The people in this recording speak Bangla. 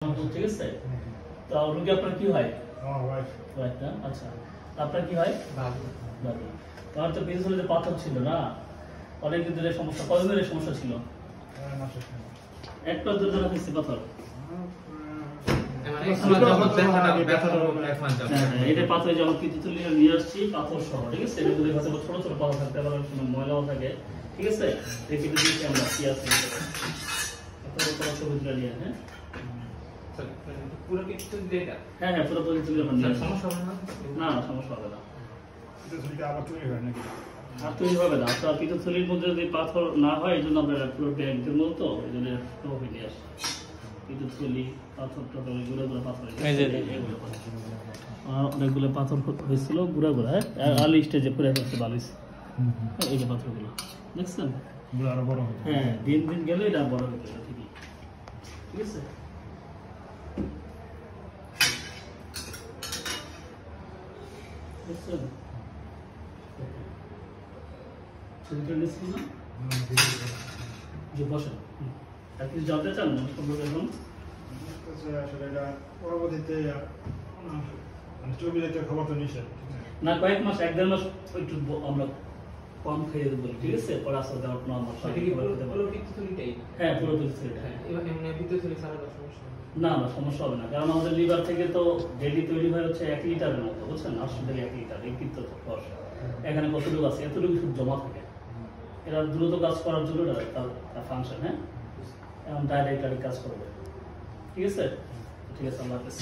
ঠিক আছে। তো রোগী আপনার কি হয়? আচ্ছা, আপনার কি হয়? তোমার তো পিছনে যে পাথর ছিল না, অনেক দিনের সমস্যা, কতদিনের সমস্যা ছিল? একটা দুজন হয়েছে পাথর, এটা পাথর যখন পিছনে নিয়ে আসছি পাথর সহ, ঠিক আছে। এটা যদি ছোট ছোট পাথর থাকতে পারে, ময়লাও থাকে, ঠিক আছে। রেখে দিয়েছি আমরা কি আছে ছবি তুলে নিয়ে। হ্যাঁ পুরো কিছু দেটা, হ্যাঁ হ্যাঁ পুরো কিছু তুলে সমস্যা হবে না? না না সমস্যা হবে না, আবার তৈরি হয় নাকি? আর তৈরি হবে না। আপনার পিঠোথলির মধ্যে যদি পাথর না হয়, এই জন্য আপনার পুরো ব্যাগের মতো, এই জন্য স্লো হয়ে আসে। পিঠোথলি পাথর টাথর গুঁড়ো গুঁড়ো পাথর, অনেকগুলো পাথর হয়েছিল গুঁড়া গুঁড়া। হ্যাঁ আর্লি স্টেজে পুরো হচ্ছে বালিশ, এই যে পাথরগুলো দেখছেন, আরো বড় হবে। হ্যাঁ দিন দিন গেলে এটা বড় হবে ঠিকই, ঠিক আছে। জানতে চান এখন না, কয়েক মাস এক দেড় মাস একটু আমরা কম খেয়ে দেবো, ঠিক আছে। পরে আসলে হ্যাঁ পুরো না না সমস্যা হবে না, কারণ আমাদের লিভার থেকে তো ডেলি তৈরি হয় হচ্ছে 1 লিটারের মতো, বুঝছেন। 800 থেকে 1 লিটার এই কিন্তু এখানে কতটুকু আছে, এতটুকু শুধু জমা থাকে। এরা দ্রুত কাজ করার জন্য তার ফাংশন। হ্যাঁ এখন ডাইরেক্ট কাজ করবে, ঠিক আছে। ঠিক আছে, আল্লাহ হাফেজ।